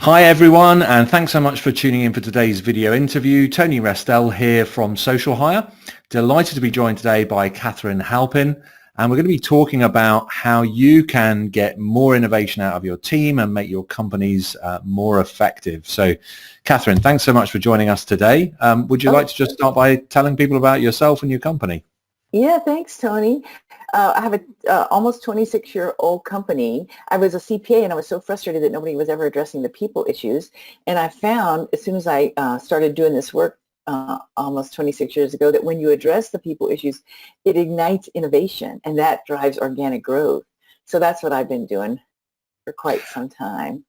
Hi everyone, and thanks so much for tuning in for today's video interview. Tony Restel here from Social Hire. Delighted to be joined today by Katharine Halpin, and we're going to be talking about how you can get more innovation out of your team and make your companies more effective. So, Katharine, thanks so much for joining us today. Would you like to just start by telling people about yourself and your company? Yeah, thanks, Tony. I have a almost 26-year-old company. I was a CPA, and I was so frustrated that nobody was ever addressing the people issues. And I found, as soon as I started doing this work almost 26 years ago, that when you address the people issues, it ignites innovation, and that drives organic growth. So that's what I've been doing for quite some time.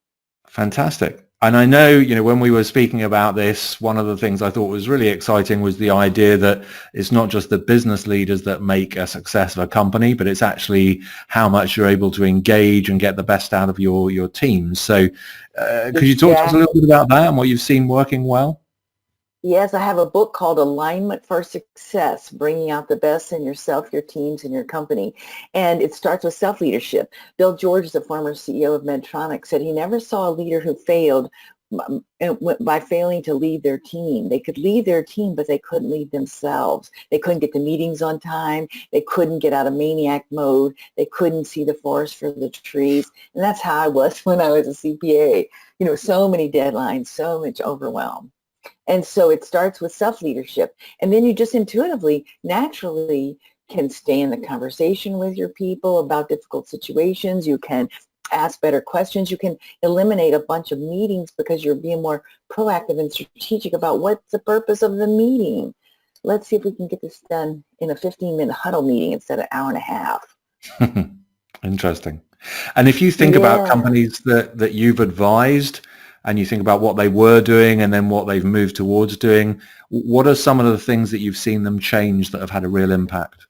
Fantastic. And I know, when we were speaking about this, one of the things I thought was really exciting was the idea that it's not just the business leaders that make a success of a company, but it's actually how much you're able to engage and get the best out of your teams. So could you talk to us a little bit about that and what you've seen working well? Yes, I have a book called Alignment for Success, Bringing Out the Best in Yourself, Your Teams, and Your Company. And it starts with self-leadership. Bill George, the former CEO of Medtronic, said he never saw a leader who failed by failing to lead their team. They could lead their team, but they couldn't lead themselves. They couldn't get the meetings on time. They couldn't get out of maniac mode. They couldn't see the forest for the trees. And that's how I was when I was a CPA. So many deadlines, so much overwhelm. And so it starts with self-leadership. And then you just intuitively, naturally can stay in the conversation with your people about difficult situations. You can ask better questions. You can eliminate a bunch of meetings because you're being more proactive and strategic about what's the purpose of the meeting. Let's see if we can get this done in a 15-minute huddle meeting instead of an hour and a half. Interesting. And if you think about companies that you've advised, and you think about what they were doing and then what they've moved towards doing, what are some of the things that you've seen them change that have had a real impact?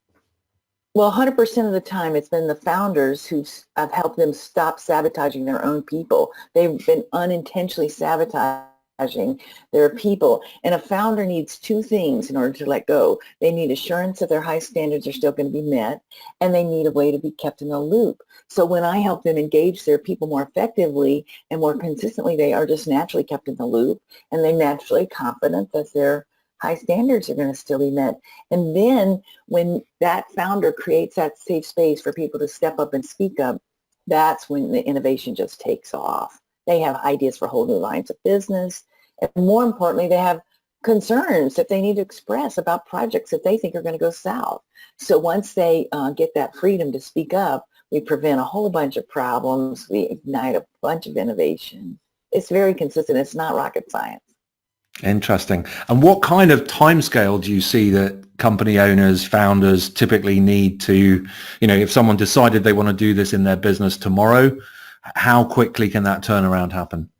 Well, 100% of the time, it's been the founders I've helped them stop sabotaging their own people. They've been unintentionally sabotaging their people. And a founder needs two things in order to let go. They need assurance that their high standards are still going to be met, and they need a way to be kept in the loop. So when I help them engage their people more effectively and more consistently, they are just naturally kept in the loop, and they're naturally confident that their high standards are going to still be met. And then when that founder creates that safe space for people to step up and speak up, that's when the innovation just takes off. They have ideas for whole new lines of business. And more importantly, they have concerns that they need to express about projects that they think are going to go south. So once they get that freedom to speak up, we prevent a whole bunch of problems. We ignite a bunch of innovation. It's very consistent. It's not rocket science. Interesting. And what kind of timescale do you see that company owners, founders typically need to, if someone decided they want to do this in their business tomorrow, how quickly can that turnaround happen?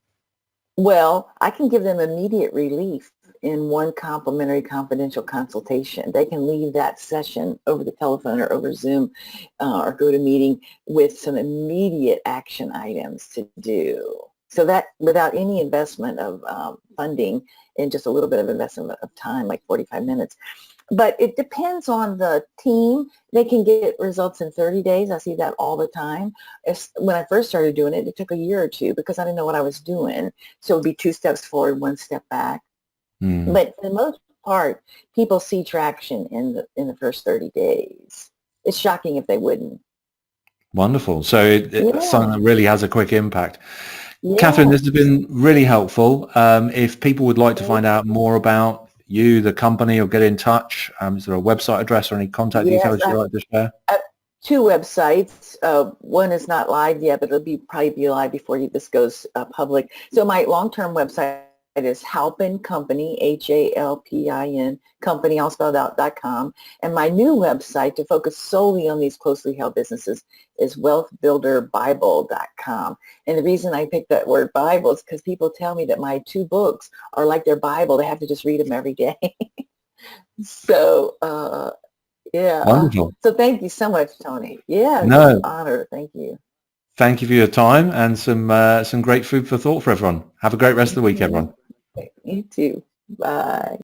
Well, I can give them immediate relief in one complimentary confidential consultation. They can leave that session over the telephone or over Zoom or go to meeting with some immediate action items to do. So that without any investment of funding and just a little bit of investment of time, like 45 minutes. But it depends on the team. They can get results in 30 days. I see that all the time. When I first started doing it, it took a year or two because I didn't know what I was doing. So it would be 2 steps forward, 1 step back. But for the most part, people see traction in the first 30 days. It's shocking if they wouldn't. Wonderful. So it's something that really has a quick impact. Yeah. Katharine, this has been really helpful. If people would like to find out more about you, the company, or get in touch, is there a website address or any contact details you'd like to share? 2 websites. One is not live yet, but it'll probably be live before this goes public. So my long-term website is Halpin Company, Halpin Company, all spelled out, .com. And my new website to focus solely on these closely held businesses is wealthbuilderbible.com. And the reason I picked that word Bible is because people tell me that my 2 books are like their Bible. They have to just read them every day. So, yeah. Wonderful. So thank you so much, Tony. Yeah, it's No, an honor. Thank you. thank you for your time and some great food for thought for everyone. Have a great rest of the week, everyone. You too. Bye.